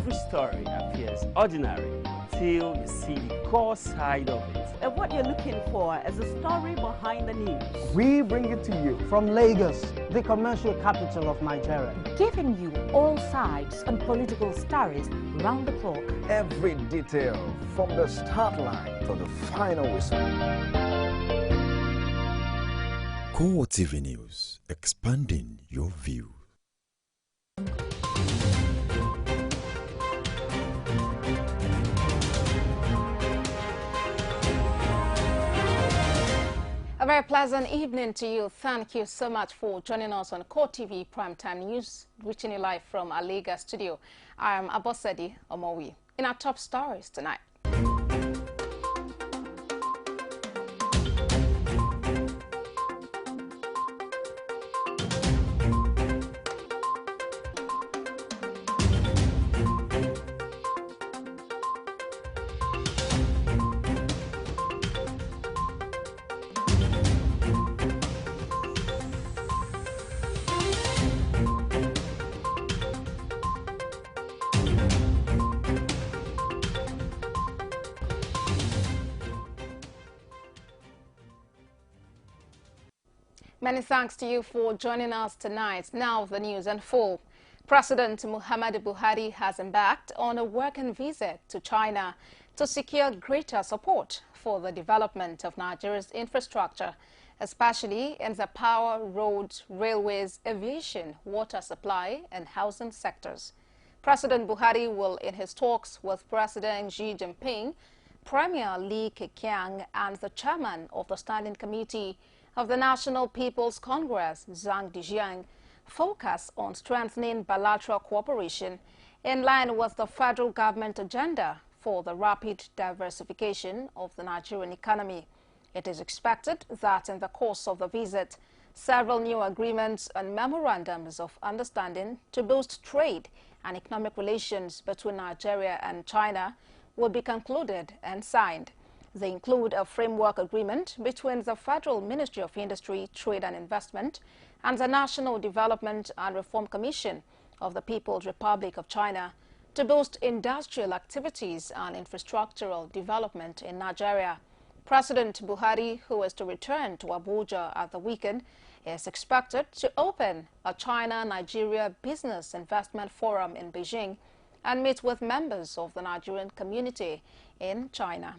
Every story appears ordinary till you see the core side of it. And what you're looking for is the story behind the news. We bring it to you from Lagos, the commercial capital of Nigeria. Giving you all sides and political stories round the clock. Every detail from the start line to the final whistle. CoreTV News, expanding your view. A very pleasant evening to you. Thank you so much for joining us on CoreTV Primetime News, reaching you live from our Lagos studio. I am Abosedi Omowi. In our top stories tonight. Many thanks to you for joining us tonight. Now the news in full. President Muhammadu Buhari has embarked on a working visit to China to secure greater support for the development of Nigeria's infrastructure, especially in the power, roads, railways, aviation, water supply and housing sectors. President Buhari will, in his talks with President Xi Jinping, Premier Li Keqiang and the chairman of the Standing Committee of the National People's Congress, Zhang Dejiang, focus on strengthening bilateral cooperation in line with the federal government agenda for the rapid diversification of the Nigerian economy. It is expected that in the course of the visit, several new agreements and memorandums of understanding to boost trade and economic relations between Nigeria and China will be concluded and signed. They include a framework agreement between the Federal Ministry of Industry, Trade and Investment and the National Development and Reform Commission of the People's Republic of China to boost industrial activities and infrastructural development in Nigeria. President Buhari, who is to return to Abuja at the weekend, is expected to open a China-Nigeria Business Investment Forum in Beijing and meet with members of the Nigerian community in China.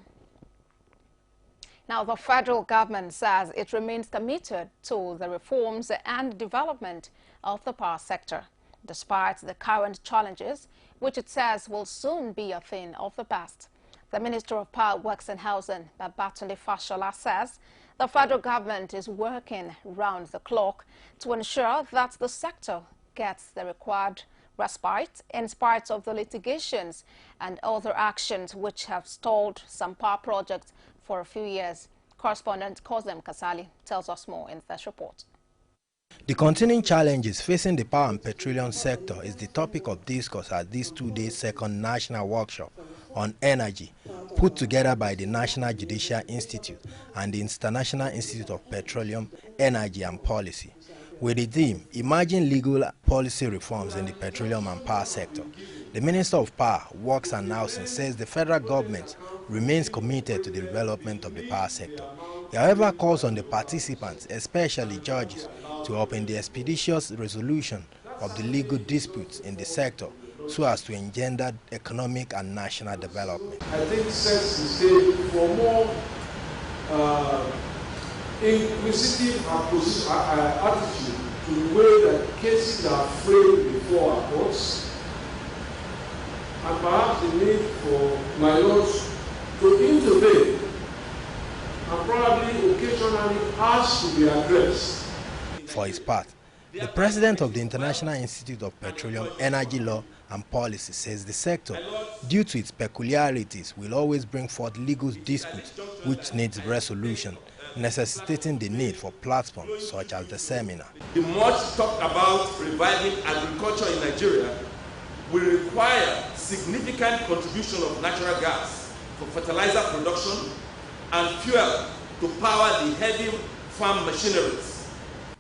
Now, the federal government says it remains committed to the reforms and development of the power sector, despite the current challenges, which it says will soon be a thing of the past. The Minister of Power, Works and Housing, Babatunde Fashola, says the federal government is working round the clock to ensure that the sector gets the required respite in spite of the litigations and other actions which have stalled some power projects for a few years. Correspondent Kozem Kasali tells us more in this report. The continuing challenges facing the power and petroleum sector is the topic of discourse at this two-day second national workshop on energy put together by the National Judicial Institute and the International Institute of Petroleum, Energy and Policy, with the theme Emerging Legal Policy Reforms in the Petroleum and Power Sector. The Minister of Power, Works and Housing says the federal government remains committed to the development of the power sector. He, however, calls on the participants, especially judges, to open the expeditious resolution of the legal disputes in the sector so as to engender economic and national development. I think sets the stage for more inquisitive attitude to the way that cases are framed before our courts, and perhaps the need for my lords to intervene and probably occasionally ask to be addressed. For his part, the president of the International Institute of Petroleum, Energy Law and Policy says the sector, due to its peculiarities, will always bring forth legal disputes which needs resolution, necessitating the need for platforms such as the seminar. The much talked about reviving agriculture in Nigeria will require significant contribution of natural gas for fertilizer production and fuel to power the heavy farm machineries.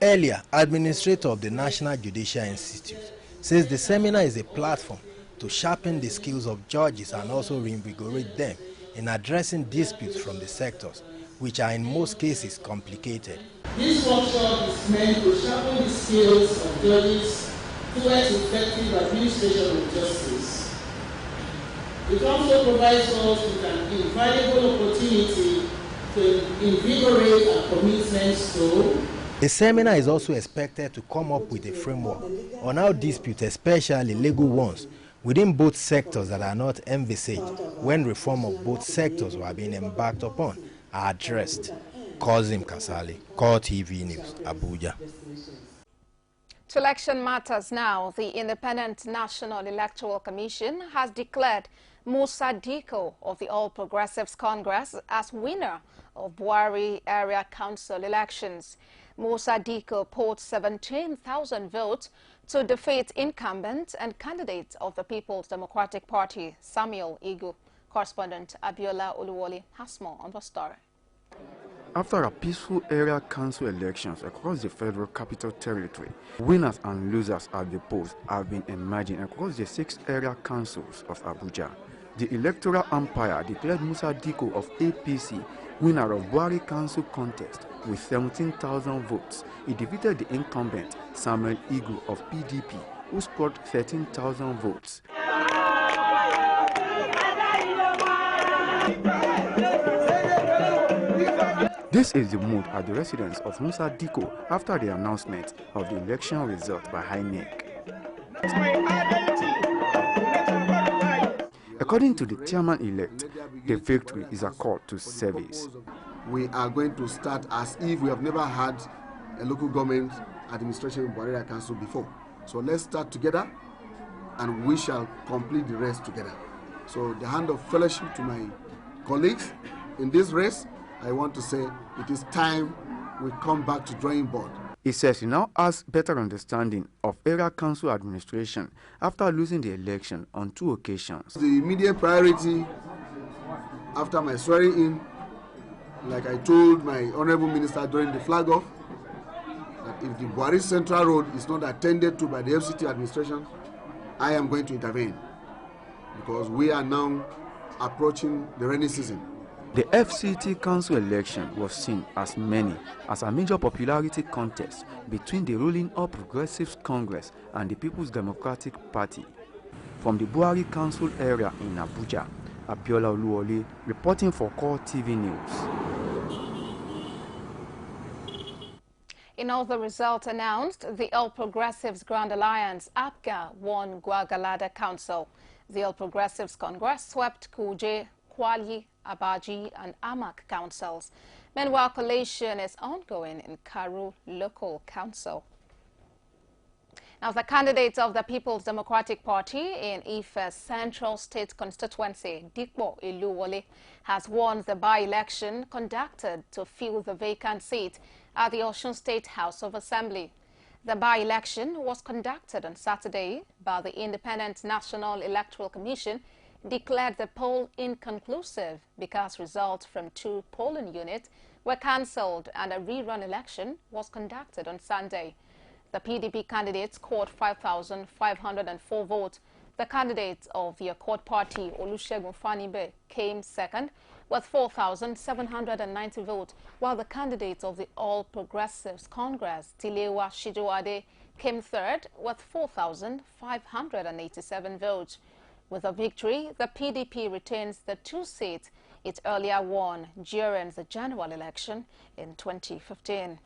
Earlier, administrator of the National Judicial Institute says the seminar is a platform to sharpen the skills of judges and also reinvigorate them in addressing disputes from the sectors, which are in most cases complicated. This workshop is meant to sharpen the skills of judges towards effective administration of justice. It also provides us with an invaluable opportunity to invigorate our commitments to. The seminar is also expected to come up with a framework on how disputes, especially legal ones, within both sectors that are not envisaged when reform of both sectors were being embarked upon are addressed. Kozim Kasali, CoreTV News, Abuja. To election matters now, the Independent National Electoral Commission has declared Musa Diko of the All Progressives Congress as winner of Buhari Area Council elections. Musa Diko polled 17,000 votes to defeat incumbent and candidate of the People's Democratic Party, Samuel Igu. Correspondent Abiola Oluwole has more on the story. After a peaceful area council elections across the Federal Capital Territory, winners and losers at the polls have been emerging across the 6 area councils of Abuja. The electoral umpire declared Musa Diko of APC winner of Buhari Council contest with 17,000 votes. He defeated the incumbent Samuel Igu of PDP, who scored 13,000 votes. This is the mood at the residence of Musa Diko after the announcement of the election result by INEC. According to the chairman-elect, the victory is a call to service. We are going to start as if we have never had a local government administration in Buhari Council before. So let's start together and we shall complete the rest together. So the hand of fellowship to my colleagues in this race, I want to say it is time we come back to drawing board. He says he now has better understanding of area council administration after losing the election on 2 occasions. The immediate priority after my swearing in, like I told my honorable minister during the flag off, that if the Buhari Central Road is not attended to by the FCT administration, I am going to intervene because we are now approaching the rainy season. The FCT Council election was seen as many as a major popularity contest between the ruling All Progressives Congress and the People's Democratic Party. From the Buhari Council area in Abuja, Abiola Oluwole reporting for CoreTV News. In all the results announced, the All Progressives Grand Alliance, APGA, won Gwagwalada Council. The All Progressives Congress swept Kuje, Kwali, Abaji and Amak councils. Meanwhile, collation is ongoing in Karu Local Council. Now, the candidate of the People's Democratic Party in Ife's Central State Constituency, Dikpo Iluwole, has won the by-election conducted to fill the vacant seat at the Osun State House of Assembly. The by-election was conducted on Saturday by the Independent National Electoral Commission, declared the poll inconclusive because results from 2 polling units were cancelled and a rerun election was conducted on Sunday. The PDP candidates scored 5,504 votes. The candidate of the Accord Party, Olusegun Fanibe, came second with 4,790 votes, while the candidate of the All Progressives Congress, Tilewa Shijoade, came third with 4,587 votes. With a victory, the PDP retains the 2 seats it earlier won during the general election in 2015.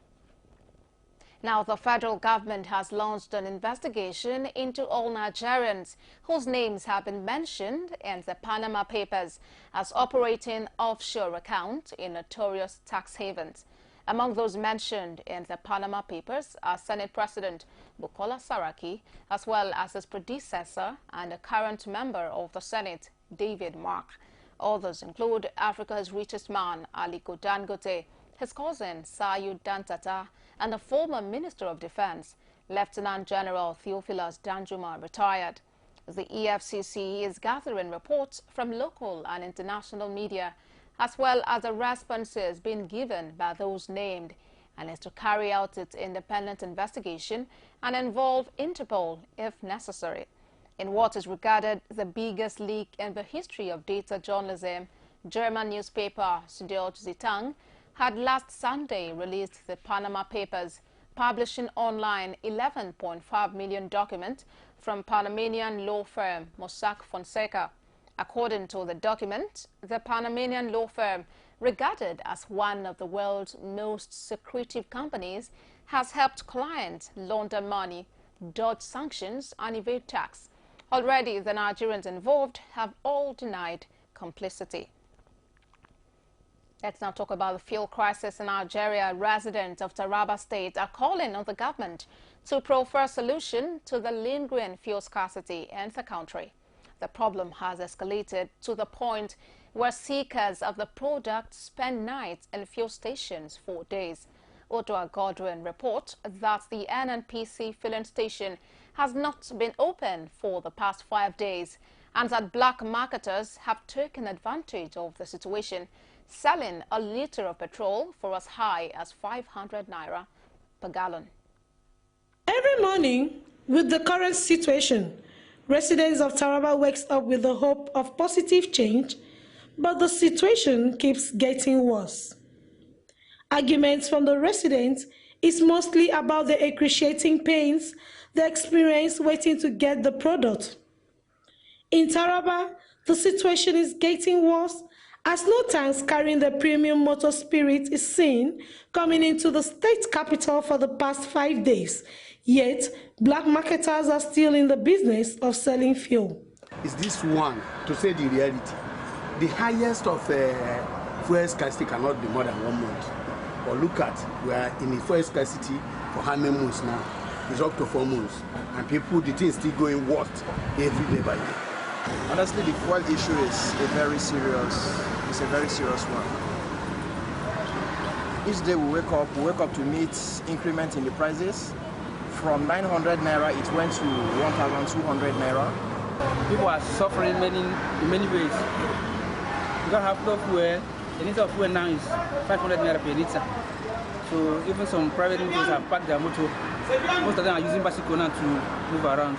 Now, the federal government has launched an investigation into all Nigerians whose names have been mentioned in the Panama Papers as operating offshore accounts in notorious tax havens. Among those mentioned in the Panama Papers are Senate President Bukola Saraki, as well as his predecessor and a current member of the Senate, David Mark. Others include Africa's richest man, Aliko Dangote, his cousin, Sayu Dantata, and the former Minister of Defense, Lieutenant General Theophilus Danjuma, retired. The EFCC is gathering reports from local and international media, as well as the responses being given by those named, and is to carry out its independent investigation and involve Interpol if necessary. In what is regarded the biggest leak in the history of data journalism, German newspaper Süddeutsche Zeitung had last Sunday released the Panama Papers, publishing online 11.5 million documents from Panamanian law firm Mossack Fonseca. According to the document, the Panamanian law firm, regarded as one of the world's most secretive companies, has helped clients launder money, dodge sanctions, and evade tax. Already, the Nigerians involved have all denied complicity. Let's now talk about the fuel crisis in Nigeria. Residents of Taraba State are calling on the government to proffer a solution to the lingering fuel scarcity in the country. The problem has escalated to the point where seekers of the product spend nights in fuel stations for days. Odua Godwin reports that the NNPC filling station has not been open for the past 5 days and that black marketers have taken advantage of the situation, selling a liter of petrol for as high as 500 naira per gallon. Every morning, with the current situation, residents of Taraba wakes up with the hope of positive change, but the situation keeps getting worse. Arguments from the residents is mostly about the excruciating pains they experience waiting to get the product. In Taraba, the situation is getting worse as no tanks carrying the premium motor spirit is seen coming into the state capital for the past 5 days. Yet, black marketers are still in the business of selling fuel. Is this one, to say the reality, the highest of fuel scarcity cannot be more than 1 month. But look at, we are in a fuel scarcity for how many months now? It's up to 4 months. And people, the thing is still going worse every day by day. Honestly, the fuel issue is a very serious one. Each day we wake up to meet increment in the prices. From 900 naira, it went to 1,200 naira. People are suffering in many ways. You don't have no fuel. The liter of fuel now is 500 naira per liter. So even some private motors have packed their motor. Most of them are using bicycle now to move around.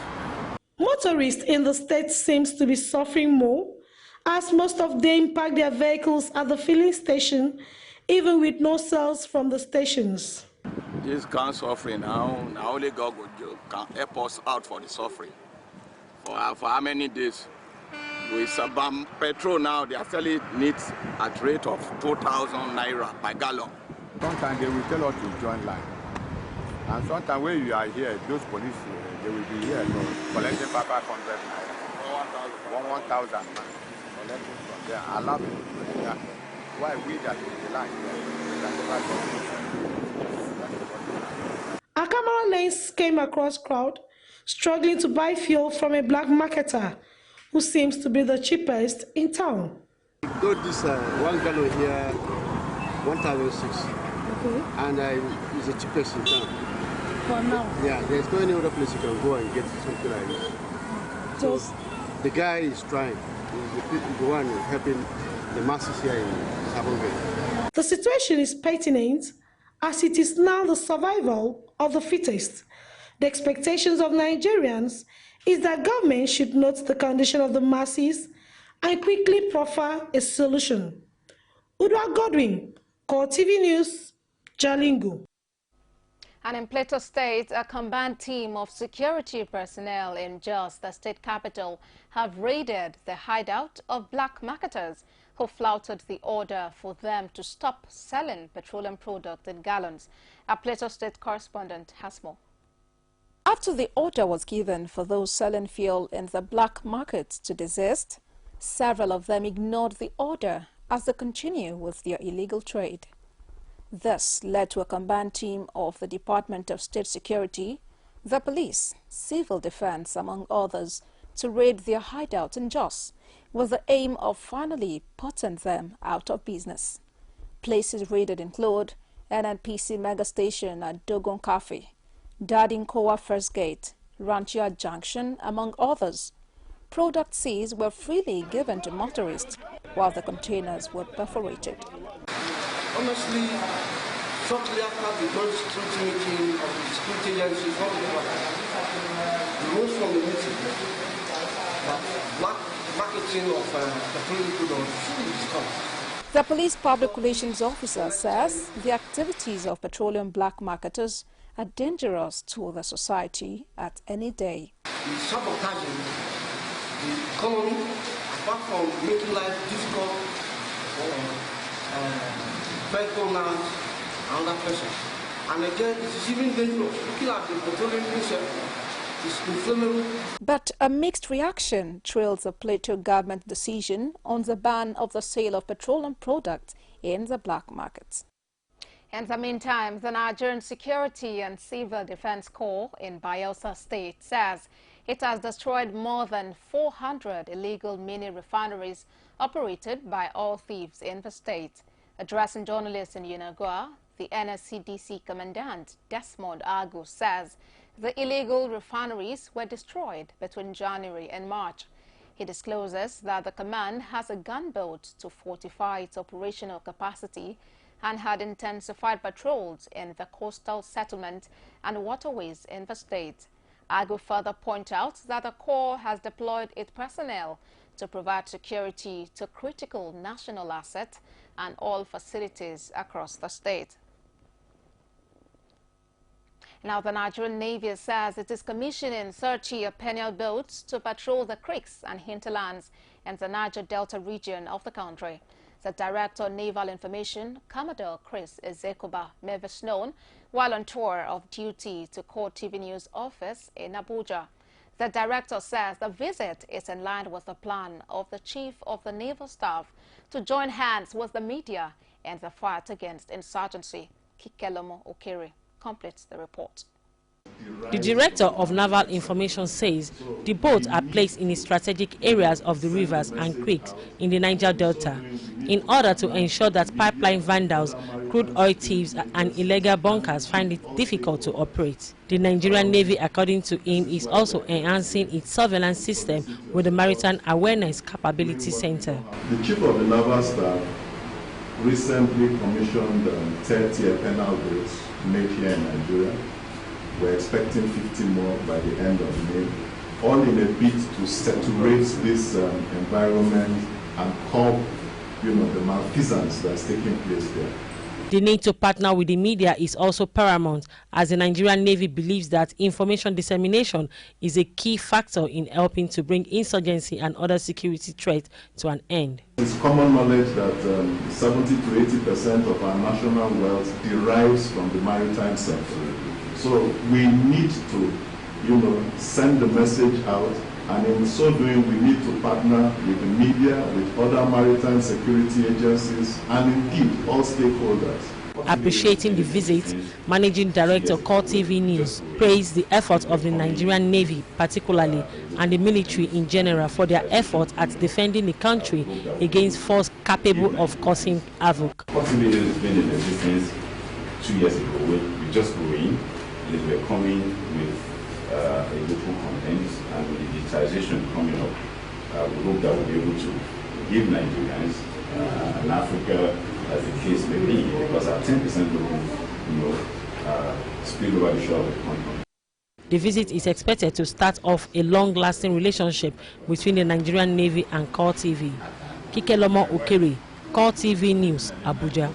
Motorists in the state seems to be suffering more, as most of them park their vehicles at the filling station, even with no sales from the stations. This kind of suffering now only God can help us out for the suffering. For how many days? With Sabam petrol now, they are selling it at rate of 2,000 naira per gallon. Sometimes they will tell us to join line. And sometimes when you are here, those police, they will be here collecting 500 naira. 1,000 collecting from there. Allow people to enter. Why we that in the line? Akamara Lanes came across crowd struggling to buy fuel from a black marketer who seems to be the cheapest in town. Got this 1 gallon here, 1,006. Okay. And it's the cheapest in town. For now? Yeah, there's no any other place you can go and get something like this. So the guy is trying. He's the one helping the masses here in Sabongay. The situation is pertinent as it is now the survival of the fittest. The expectations of Nigerians is that government should note the condition of the masses and quickly proffer a solution. Odua Godwin, CoreTV News, Jalingo. And in Plateau State, a combined team of security personnel in Jos, the state capital, have raided the hideout of black marketers who flouted the order for them to stop selling petroleum products in gallons. Our Plateau State correspondent has more. After the order was given for those selling fuel in the black market to desist, several of them ignored the order as they continue with their illegal trade. This led to a combined team of the Department of State Security, the police, civil defense, among others, to raid their hideout in Jos, with the aim of finally putting them out of business. Places raided include NNPC Mega Station at Dogon Cafe, Dadinkowa First Gate, Ranchia Junction, among others. Product seized were freely given to motorists, while the containers were perforated. Honestly, shortly after the joint security meeting of the security agencies, the rules from the meeting, marketing of petroleum products should be discussed. The police public relations officer says the activities of petroleum black marketers are dangerous to the society at any day. The sabotaging the economy, apart from making life difficult for first owners and other persons. And again, it is even dangerous. Looking at the petroleum sector is inflammable. But a mixed reaction trails the Plateau government decision on the ban of the sale of petroleum products in the black markets. In the meantime, the Nigerian Security and Civil Defense Corps in Bayelsa State says it has destroyed more than 400 illegal mini-refineries operated by oil thieves in the state. Addressing journalists in Yenagoa, the NSCDC Commandant Desmond Agu says the illegal refineries were destroyed between January and March. He discloses that the command has a gunboat to fortify its operational capacity and had intensified patrols in the coastal settlement and waterways in the state. Agu further points out that the Corps has deployed its personnel to provide security to critical national assets and all facilities across the state. Now, the Nigerian Navy says it is commissioning 30 penal boats to patrol the creeks and hinterlands in the Niger Delta region of the country. The Director of Naval Information, Commodore Chris Ezekoba, made this known while on tour of duty to CoreTV News office in Abuja. The director says the visit is in line with the plan of the Chief of the Naval Staff to join hands with the media in the fight against insurgency. Kikelomo Okere completes the report. The Director of Naval Information says the boats are placed in strategic areas of the rivers and creeks in the Niger Delta in order to ensure that pipeline vandals, crude oil thieves and illegal bunkers find it difficult to operate. The Nigerian Navy, according to him, is also enhancing its surveillance system with the Maritime Awareness Capability Center. The Chief of the Naval Staff recently commissioned 30 penal boats made here in Nigeria. We're expecting 50 more by the end of May, all in a bid to saturate this environment and curb, the malfeasance that's taking place there. The need to partner with the media is also paramount, as the Nigerian Navy believes that information dissemination is a key factor in helping to bring insurgency and other security threats to an end. It's common knowledge that 70 to 80% of our national wealth derives from the maritime sector. So we need to, send the message out, and in so doing, we need to partner with the media, with other maritime security agencies, and indeed all stakeholders. Appreciating the visit, Managing Director CoreTV News praised the efforts of the Nigerian Navy particularly and the military in general for their efforts at defending the country against forces capable of causing havoc. CoreTV has been in existence 2 years ago. We just go in. We're coming with a local content, and with the digitization coming up, we hope that we'll be able to give Nigerians and Africa, as the case may be, because our 10% local, spill over the shore of the country. The visit is expected to start off a long-lasting relationship between the Nigerian Navy and CoreTV. Kikelomo Okere, CoreTV News, Abuja.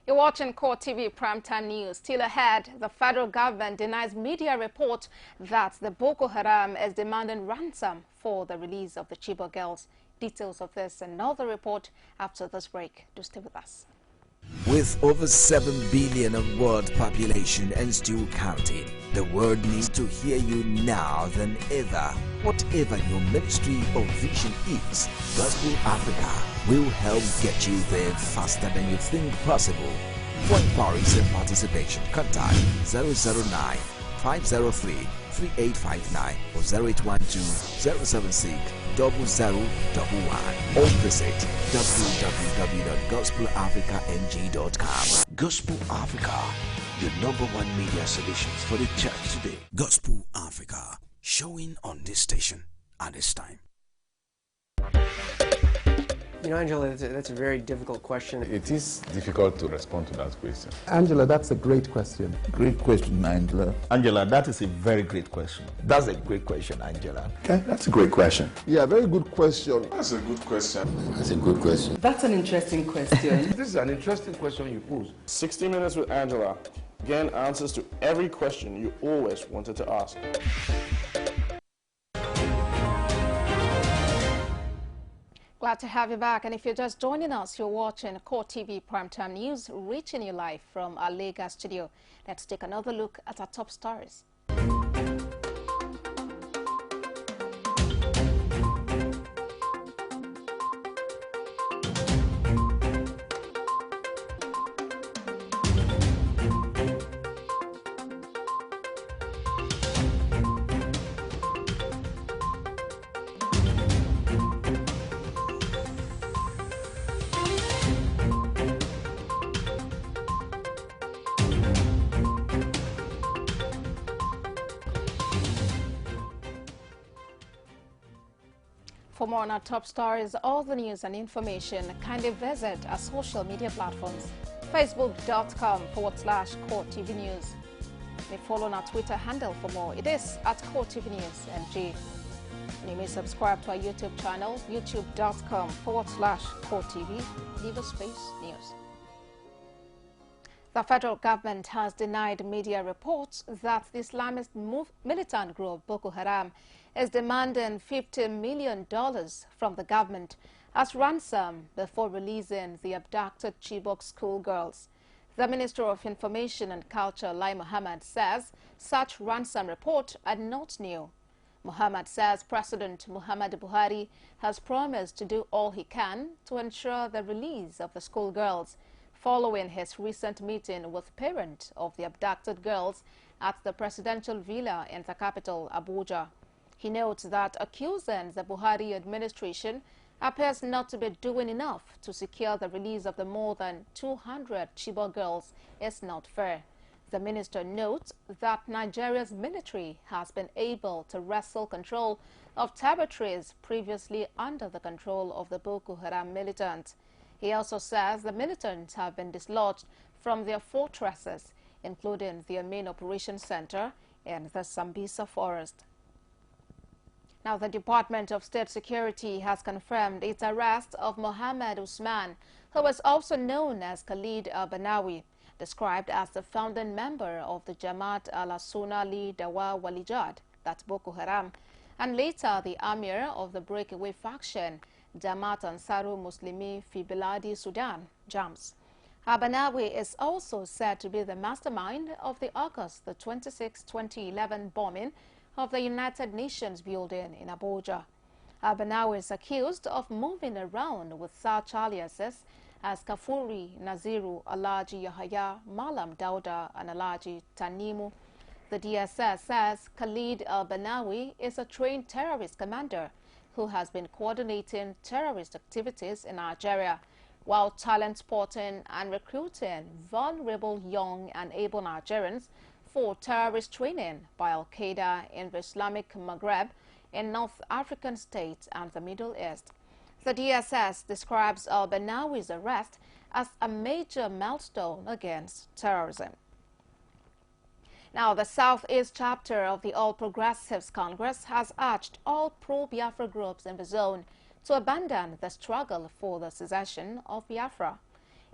You're watching CoreTV Primetime News. Still ahead, the federal government denies media report that the Boko Haram is demanding ransom for the release of the Chibok girls. Details of this and another report after this break. Do stay with us. With over 7 billion of world population and still counting, the world needs to hear you now than ever. Whatever your ministry or vision is, Gospel Africa will help get you there faster than you think possible. For inquiries and participation, contact 009 503 3859 or 0812 076 0011 or visit www.gospelafricang.com. Gospel Africa, your #1 media solutions for the church today. Gospel Africa, showing on this station at this time. You know, Angela, that's a very difficult question. It is difficult to respond to that question. Angela, that's a great question. Great question, Angela. Angela, that is a very great question. That's a great question, Angela. Okay, that's a great question. Yeah, very good question. That's a good question. That's a good question. That's an interesting question. This is an interesting question you pose. 60 Minutes with Angela. Again, answers to every question you always wanted to ask. Glad to have you back. And if you're just joining us, you're watching CoreTV Primetime News, reaching you live from our Lagos studio. Let's take another look at our top stories. For more on our top stories, all the news and information, kindly visit our social media platforms, facebook.com/CoreTV News. You may follow on our Twitter handle for more. It is @CoreTV News NG. And you may subscribe to our YouTube channel, youtube.com/CoreTV, Liver Space News. The federal government has denied media reports that the Islamist militant group Boko Haram is demanding $50 million from the government as ransom before releasing the abducted Chibok schoolgirls. The Minister of Information and Culture, Lai Mohammed, says such ransom reports are not new. Mohammed says President Muhammadu Buhari has promised to do all he can to ensure the release of the schoolgirls, following his recent meeting with parents of the abducted girls at the presidential villa in the capital, Abuja. He notes that accusing the Buhari administration appears not to be doing enough to secure the release of the more than 200 Chibok girls is not fair. The minister notes that Nigeria's military has been able to wrestle control of territories previously under the control of the Boko Haram militants. He also says the militants have been dislodged from their fortresses, including their main operations center in the Sambisa forest. Now, the Department of State Security has confirmed its arrest of Mohammed Usman, who is also known as Khalid al-Banawi, described as the founding member of the Jamaat al-Sunnah li Dawa Walijad, that's Boko Haram, and later the Amir of the breakaway faction, Jamaat Ansaru Muslimi fi Biladi Sudan, JAMS. Al-Banawi is also said to be the mastermind of the August 26, 2011 bombing of the United Nations building in Abuja. Al-Banawi is accused of moving around with such aliases as Kafuri, Naziru, Alaji Yahaya, Malam Dauda, and Alaji Tanimu. The DSS says Khalid al-Banawi is a trained terrorist commander who has been coordinating terrorist activities in Nigeria, while talent spotting and recruiting vulnerable young and able Nigerians for terrorist training by Al-Qaeda in the Islamic Maghreb, in North African states and the Middle East. The DSS describes al-Banawi's arrest as a major milestone against terrorism. Now, the Southeast chapter of the All Progressives Congress has urged all pro-Biafra groups in the zone to abandon the struggle for the secession of Biafra.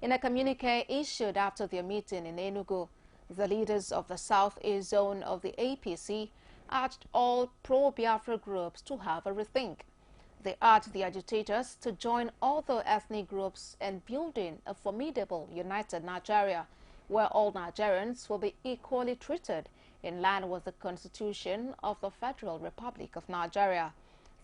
In a communique issued after their meeting in Enugu, the leaders of the Southeast zone of the APC urged all pro-Biafra groups to have a rethink. They urged the agitators to join other ethnic groups in building a formidable united Nigeria, where all Nigerians will be equally treated in line with the Constitution of the Federal Republic of Nigeria.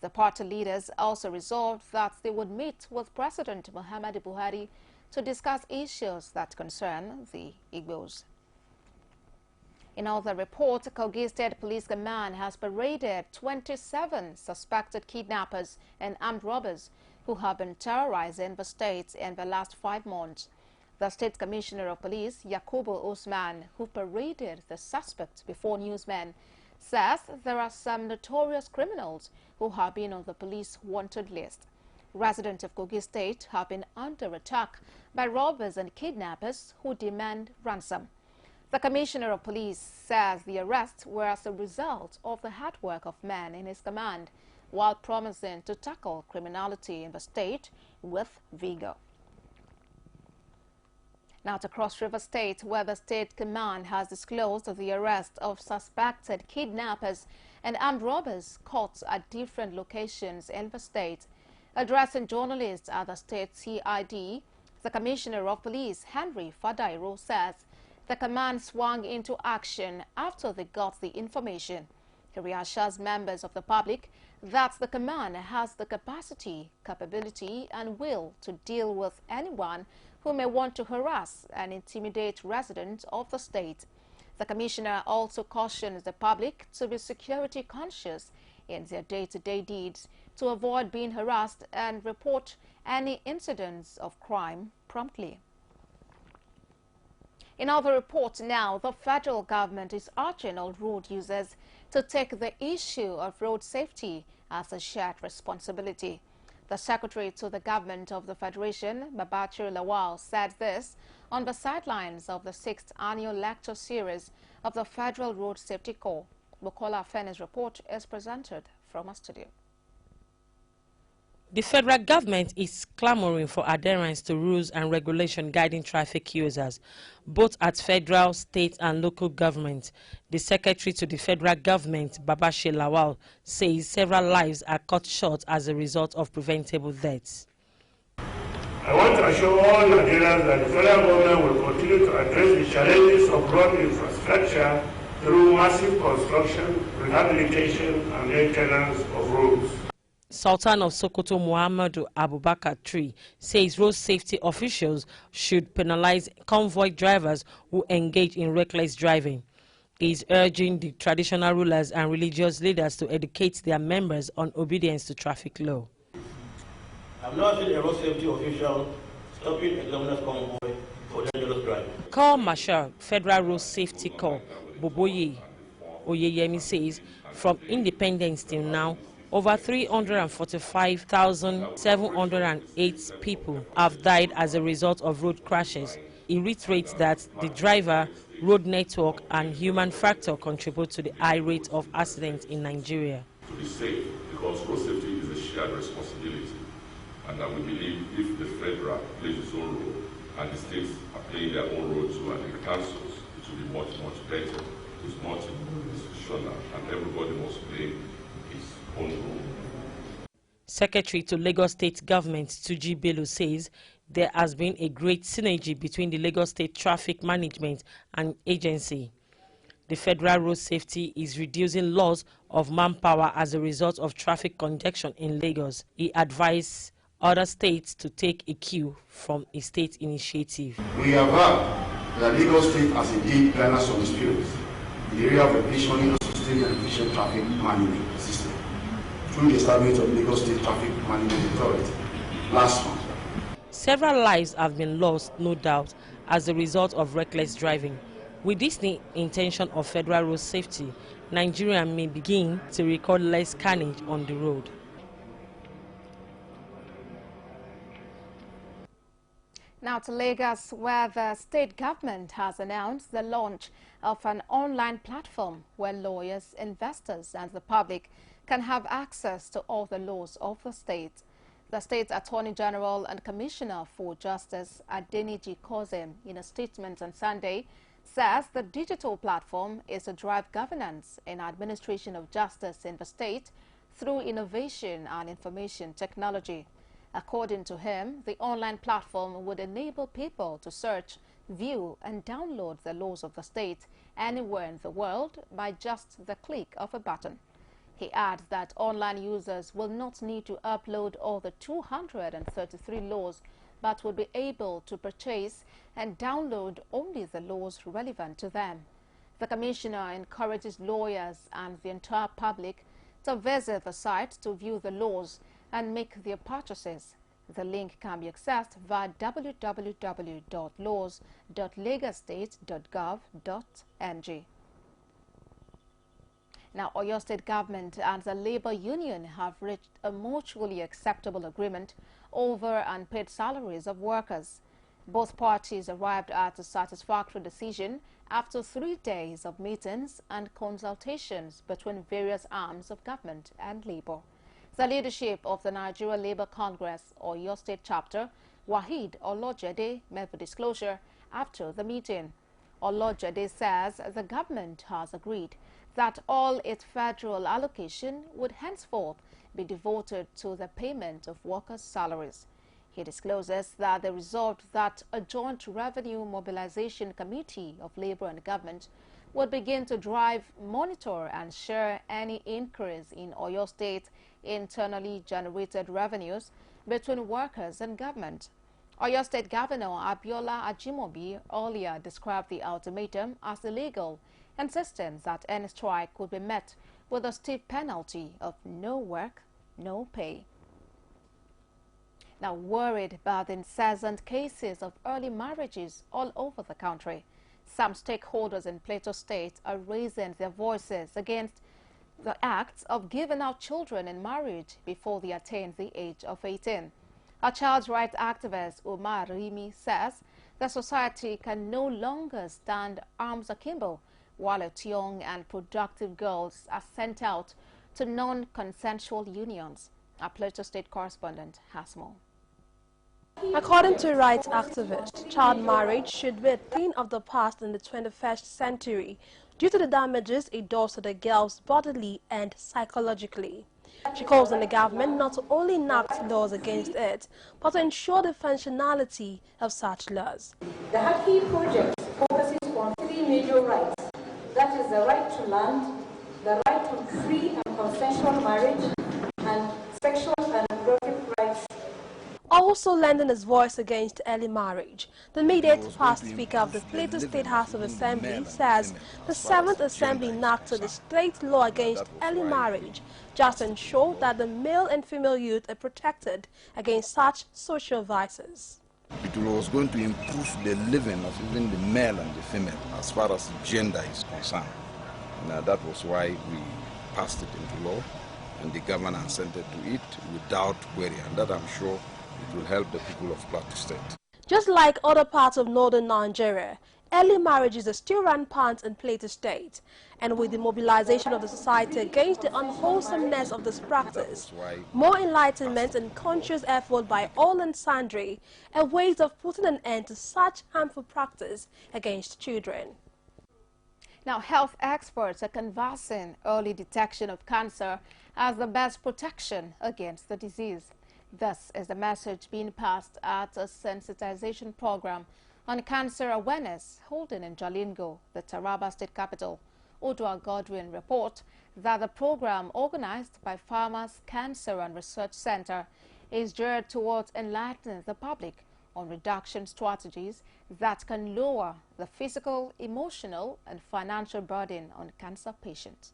The party leaders also resolved that they would meet with President Muhammadu Buhari to discuss issues that concern the Igbos. In other reports, Kogi State Police Command has paraded 27 suspected kidnappers and armed robbers who have been terrorizing the state in the last 5 months. The State Commissioner of Police, Yakubu Usman, who paraded the suspects before newsmen, says there are some notorious criminals who have been on the police wanted list. residents of Kogi State have been under attack by robbers and kidnappers who demand ransom. The Commissioner of Police says the arrests were as a result of the hard work of men in his command, while promising to tackle criminality in the state with vigor. Now to Cross River State, where the state command has disclosed the arrest of suspected kidnappers and armed robbers caught at different locations in the state. Addressing journalists at the state CID, the Commissioner of Police, Henry Fadairo, says the command swung into action after they got the information. He reassures members of the public that the command has the capacity, capability, and will to deal with anyone who may want to harass and intimidate residents of the state. The Commissioner also cautions the public to be security conscious in their day-to-day deeds to avoid being harassed and report any incidents of crime promptly. In other reports now, the federal government is urging all road users to take the issue of road safety as a shared responsibility. The Secretary to the Government of the Federation, Babachir Lawal, said this on the sidelines of the 6th annual lecture series of the Federal Road Safety Corps. Bukola Fenne's report is presented from a studio. The federal government is clamoring for adherence to rules and regulations guiding traffic users, both at federal, state and local government. The Secretary to the federal government, Babachir Lawal, says several lives are cut short as a result of preventable deaths. I want to assure all Nigerians that the federal government will continue to address the challenges of road infrastructure through massive construction, rehabilitation and maintenance of roads. Sultan of Sokoto Muhammadu Abubakar Tree says road safety officials should penalize convoy drivers who engage in reckless driving. He is urging the traditional rulers and religious leaders to educate their members on obedience to traffic law. I've not seen a road safety official stopping a governor's convoy for dangerous driving. Corps Marshal Federal Road Safety Corps Boboye Oyeyemi says from independence till now, over 345,708 people have died as a result of road crashes. He reiterates that the driver, road network and human factor contribute to the high rate of accidents in Nigeria. To be safe, because road safety is a shared responsibility, and that we believe if the federal plays its own role and the states are playing their own role too, and the councils, it will be much, much better. It's multi-institutional, and everybody must play his own role. Secretary to Lagos State Government Tuji Bello says there has been a great synergy between the Lagos State Traffic Management and Agency. The federal road safety is reducing loss of manpower as a result of traffic congestion in Lagos. He advised other states to take a cue from a state initiative. We have heard that Lagos State has indeed garnered some experience in the area of efficient and sustained and efficient traffic management system through the establishment of Lagos State Traffic Management Authority last month. Several lives have been lost, no doubt, as a result of reckless driving. With this intention of federal road safety, Nigeria may begin to record less carnage on the road. Now to Lagos, where the state government has announced the launch of an online platform where lawyers, investors and the public can have access to all the laws of the state. The State Attorney General and Commissioner for Justice Adeniji Kozem, in a statement on Sunday, says the digital platform is to drive governance and administration of justice in the state through innovation and information technology. According to him, the online platform would enable people to search, view and download the laws of the state anywhere in the world by just the click of a button. He adds that online users will not need to upload all the 233 laws, but will be able to purchase and download only the laws relevant to them. The Commissioner encourages lawyers and the entire public to visit the site to view the laws and make their purchases. The link can be accessed via www.laws.lagostate.gov.ng. Now, Oyo State government and the labor union have reached a mutually acceptable agreement over unpaid salaries of workers. Both parties arrived at a satisfactory decision after 3 days of meetings and consultations between various arms of government and labor. The leadership of the Nigeria Labour Congress, Oyo State chapter, Wahid Olojede, made the disclosure after the meeting. Olojede says the government has agreed that all its federal allocation would henceforth be devoted to the payment of workers' salaries. He discloses that they resolved that a joint revenue mobilization committee of labor and government would begin to drive, monitor and share any increase in Oyo State internally generated revenues between workers and government. Oyo State Governor Abiola Ajimobi earlier described the ultimatum as illegal, insisting that any strike could be met with a stiff penalty of no work, no pay. Now, worried about the incessant cases of early marriages all over the country, some stakeholders in Plateau State are raising their voices against the acts of giving out children in marriage before they attain the age of 18. A child rights activist, Umar Rimi, says the society can no longer stand arms akimbo while its young and productive girls are sent out to non-consensual unions. Our Plateau State correspondent has more. According to rights activists, child marriage should be a thing of the past in the 21st century due to the damages it does to the girls bodily and psychologically. She calls on the government not to only enact laws against it, but to ensure the functionality of such laws. The Haki project focuses on 3 major rights. That is the right to land, the right to free and consensual marriage, and sexual and reproductive rights. Also lending his voice against early marriage, the immediate past Speaker of the Plateau State House of Assembly says the 7th Assembly enacted a state law against early marriage just to ensure that the male and female youth are protected against such social vices. It was going to improve the living of even the male and the female as far as gender is concerned. Now, that was why we passed it into law, and the government assented to it without query, and that I'm sure it will help the people of Plateau State. Just like other parts of northern Nigeria, early marriages are still rampant in Plateau State, and with the mobilization of the society against the unwholesomeness of this practice, more enlightenment and conscious effort by all and sundry are ways of putting an end to such harmful practice against children. Now, health experts are canvassing early detection of cancer as the best protection against the disease. This is the message being passed at a sensitization program on cancer awareness holding in Jalingo, the Taraba state capital. Odua Godwin report that the program organized by Farmers Cancer and Research Center is geared towards enlightening the public on reduction strategies that can lower the physical, emotional and financial burden on cancer patients.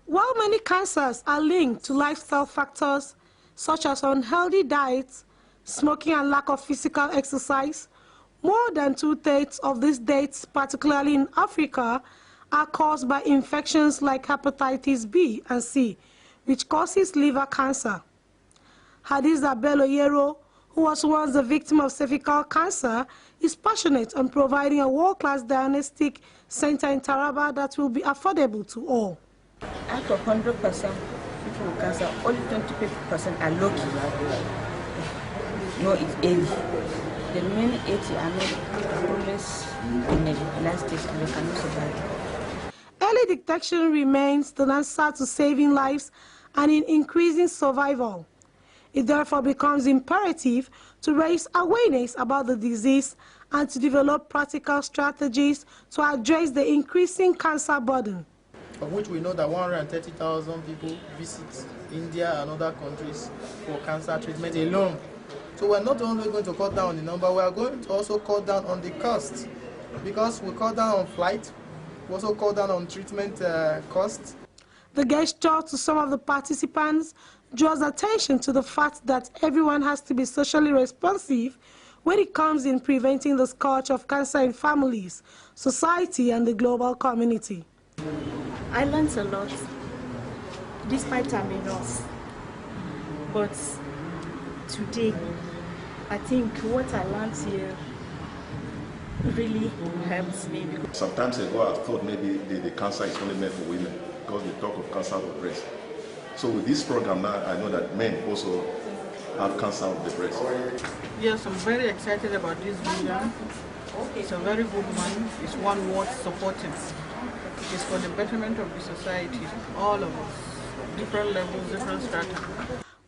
While many cancers are linked to lifestyle factors such as unhealthy diet, smoking and lack of physical exercise, more than 2/3 of these deaths, particularly in Africa, are caused by infections like hepatitis B and C, which causes liver cancer. Hadiza Bello-Yero, who was once the victim of cervical cancer, is passionate on providing a world-class diagnostic center in Taraba that will be affordable to all. Out of 100% people with cancer, only 20% are lucky. No, it's 80. The remaining 80 are not always in the last stage and they cannot survive. Early detection remains the answer to saving lives and in increasing survival. It therefore becomes imperative to raise awareness about the disease and to develop practical strategies to address the increasing cancer burden. Of which we know that 130,000 people visit India and other countries for cancer treatment alone. So we're not only going to cut down on the number, we are going to also cut down on the cost. Because we cut down on flight, we also cut down on treatment costs. The gesture to some of the participants draws attention to the fact that everyone has to be socially responsive when it comes in preventing the scourge of cancer in families, society and the global community. I learned a lot, despite I'm a nurse. But today, I think what I learned here really helps me. Sometimes ago, I thought maybe the cancer is only meant for women because we talk of cancer of the breast. So with this program now, I know that men also have cancer of the breast. Yes, I'm very excited about this vision. It's a very good one. It's one worth supporting. It is for the betterment of the society, all of us, different levels, different strata.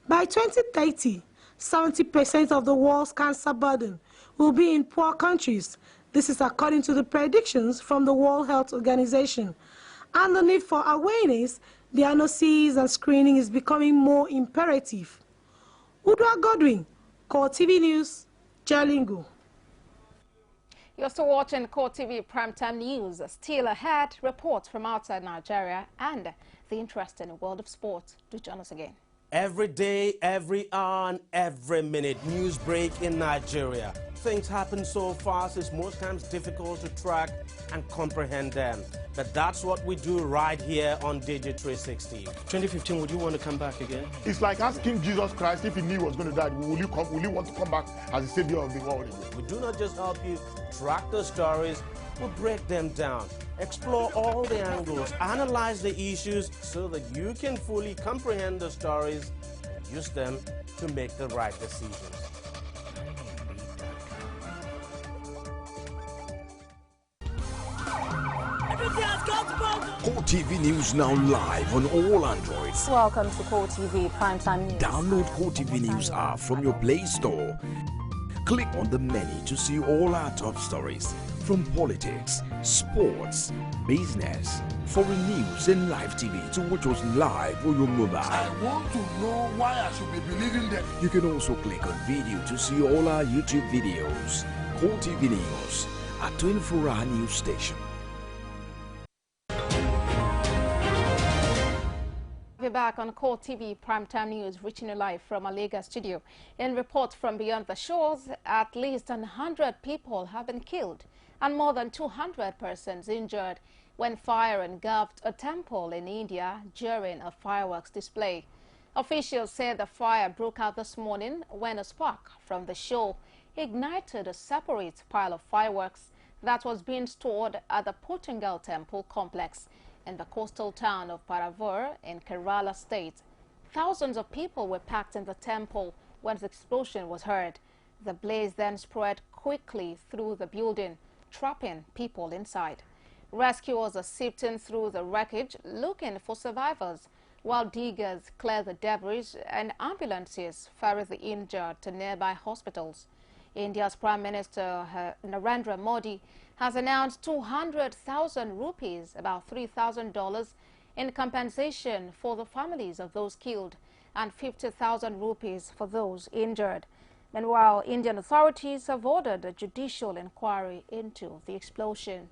By 2030, 70% of the world's cancer burden will be in poor countries. This is according to the predictions from the World Health Organization. And the need for awareness, diagnosis and screening is becoming more imperative. Udwa Godwin, CoreTV News, Jalingo. You're still watching CoreTV Primetime News. Still ahead, reports from outside Nigeria and the interesting world of sports. Do join us again. Every day, every hour, and every minute, news break in Nigeria. Things happen so fast, it's most times difficult to track and comprehend them. But that's what we do right here on Digi360. 2015, would you want to come back again? It's like asking Jesus Christ if he knew he was going to die, will you want to come back as the savior of the world again? We do not just help you track the stories, we break them down, explore all the angles, analyze the issues so that you can fully comprehend the stories and use them to make the right decisions. CoreTV News now live on all Androids. Welcome to CoreTV Primetime News. Download CoreTV News app from your Play Store. Click on the menu to see all our top stories from politics, sports, business, foreign news and live TV to watch us live on your mobile. I want to know why I should be believing them. You can also click on video to see all our YouTube videos. CoreTV News, a 24-hour news station. We're back on CoreTV Primetime News, reaching you live from our Lagos studio. In reports from beyond the shores, at least 100 people have been killed and more than 200 persons injured when fire engulfed a temple in India during a fireworks display. Officials say the fire broke out this morning when a spark from the show ignited a separate pile of fireworks that was being stored at the Pottingal Temple complex in the coastal town of Paravur in Kerala state. Thousands of people were packed in the temple when the explosion was heard. The blaze then spread quickly through the building, trapping people inside. Rescuers are sifting through the wreckage looking for survivors, while diggers clear the debris and ambulances ferry the injured to nearby hospitals. India's Prime Minister Narendra Modi has announced 200,000 rupees, about $3,000, in compensation for the families of those killed and 50,000 rupees for those injured. Meanwhile, Indian authorities have ordered a judicial inquiry into the explosion.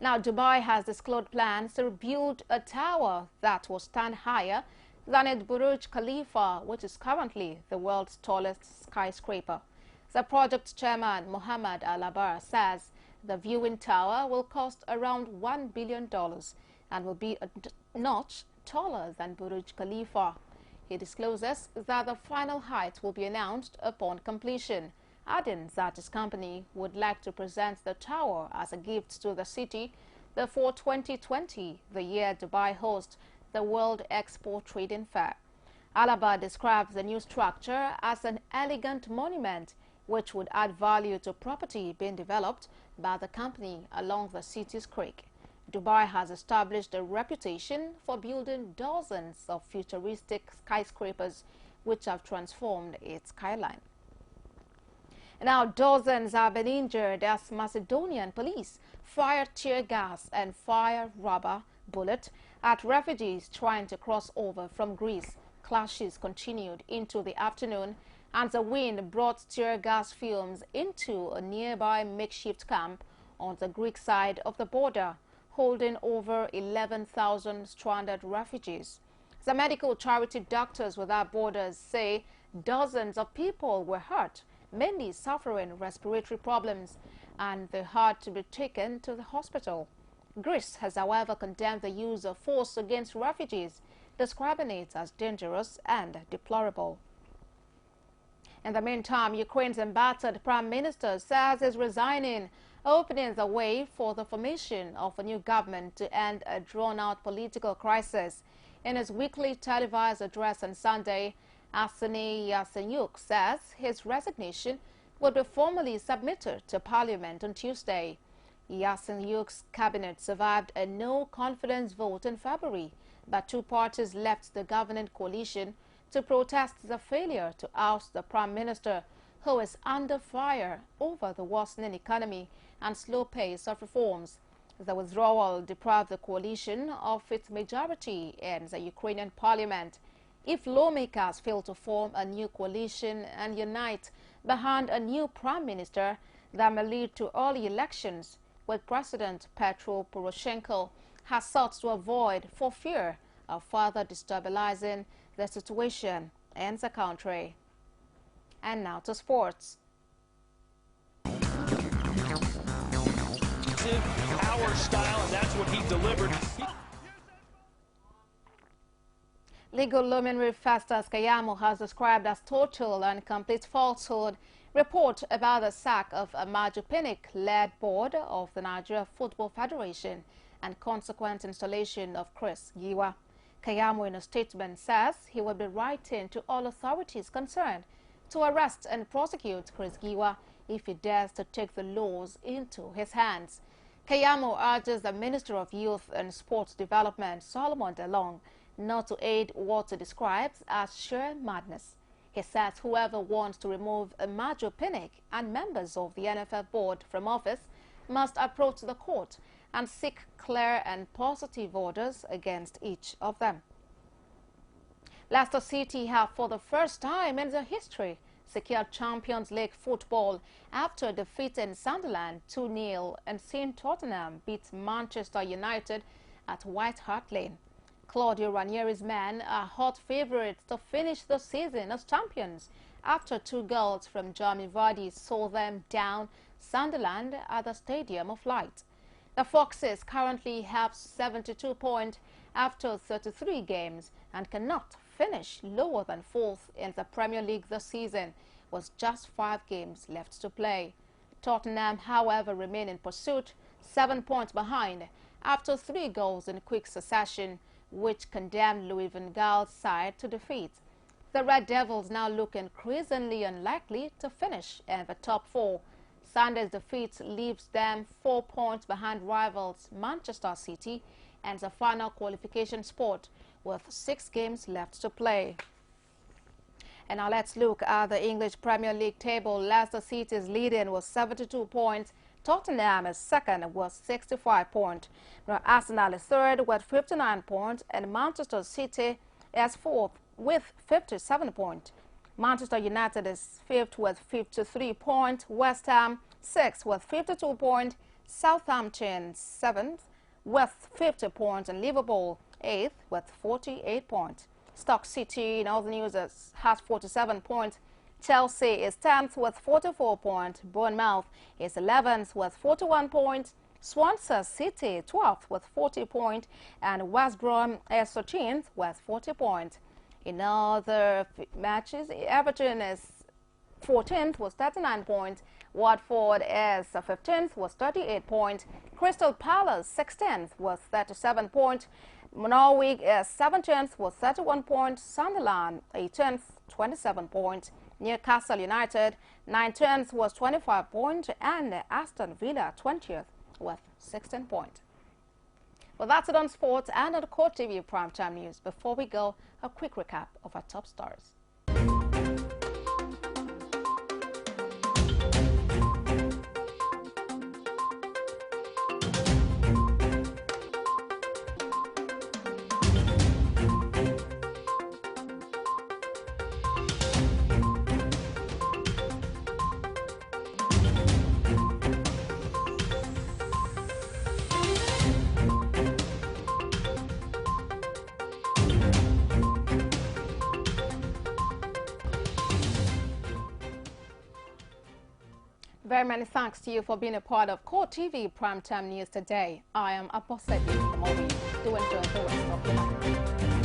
Now, Dubai has disclosed plans to build a tower that will stand higher than its Burj Khalifa, which is currently the world's tallest skyscraper. The project chairman, Mohammed Al-Abar, says the viewing tower will cost around $1 billion and will be a notch taller than Burj Khalifa. He discloses that the final height will be announced upon completion, adding that his company would like to present the tower as a gift to the city before 2020, the year Dubai hosts the World Expo Trading Fair. Al-Abar describes the new structure as an elegant monument which would add value to property being developed by the company along the city's creek. Dubai has established a reputation for building dozens of futuristic skyscrapers which have transformed its skyline. Now, dozens have been injured as Macedonian police fired tear gas and fire rubber bullet at refugees trying to cross over from Greece. Clashes continued into the afternoon and the wind brought tear gas fumes into a nearby makeshift camp on the Greek side of the border, holding over 11,000 stranded refugees. The medical charity Doctors Without Borders say dozens of people were hurt, many suffering respiratory problems, and they had to be taken to the hospital. Greece has, however, condemned the use of force against refugees, describing it as dangerous and deplorable. In the meantime, Ukraine's embattled prime minister says he's resigning, opening the way for the formation of a new government to end a drawn-out political crisis. In his weekly televised address on Sunday, Arseniy Yatsenyuk says his resignation will be formally submitted to Parliament on Tuesday. Yatsenyuk's cabinet survived a no-confidence vote in February, but two parties left the governing coalition to protest the failure to oust the prime minister, who is under fire over the worsening economy and slow pace of reforms. The withdrawal deprived the coalition of its majority in the Ukrainian parliament. If lawmakers fail to form a new coalition and unite behind a new prime minister, that may lead to early elections, which President Petro Poroshenko has sought to avoid for fear of further destabilizing the situation in the country. And now to sports. Power style, and that's what he delivered. Legal luminary Festus Keyamo has described as total and complete falsehood report about the sack of Amaju Pinnick-led board of the Nigeria Football Federation and consequent installation of Chris Giwa. Keyamo, in a statement, says he will be writing to all authorities concerned to arrest and prosecute Chris Giwa if he dares to take the laws into his hands. Keyamo urges the Minister of Youth and Sports Development, Solomon Delong, not to aid what he describes as sheer madness. He says whoever wants to remove Amaju Pinnick and members of the NFF board from office must approach the court and seek clear and positive orders against each of them. Leicester City have, for the first time in their history, secured Champions League football after defeating Sunderland 2-0 and seeing Tottenham beat Manchester United at White Hart Lane. Claudio Ranieri's men are hot favourites to finish the season as champions after 2 goals from Jamie Vardy saw them down Sunderland at the Stadium of Light. The Foxes currently have 72 points after 33 games and cannot finish lower than 4th in the Premier League this season, with just 5 games left to play. Tottenham, however, remain in pursuit, 7 points behind, after 3 goals in quick succession, which condemned Louis van Gaal's side to defeat. The Red Devils now look increasingly unlikely to finish in the top 4. Sunday's defeat leaves them 4 points behind rivals Manchester City and the final qualification spot, with 6 games left to play. And now let's look at the English Premier League table. Leicester City is leading with 72 points. Tottenham is second with 65 points. Now Arsenal is third with 59 points, and Manchester City is fourth with 57 points. Manchester United is fifth with 53 points. West Ham sixth with 52 points. Southampton seventh with 50 points, and Liverpool eighth with 48 points. Stoke City, in other news, has 47 points. Chelsea is 10th with 44 points. Bournemouth is 11th with 41 points. Swansea City 12th with 40 points. And West Brom is 13th with 40 points. In other matches, Everton is 14th with 39 points. Watford is 15th with 38 points. Crystal Palace 16th with 37 points. Norwich is 17th with 31 points. Sunderland 18th, 27 points. Newcastle United 19th with 25 points, and Aston Villa 20th with 16 points. Well, that's it on sports and on CoreTV Primetime News. Before we go, a quick recap of our top stars. very many thanks to you for being a part of CoreTV Primetime News today. I am Apostle Momi. Do enjoy the rest of the night.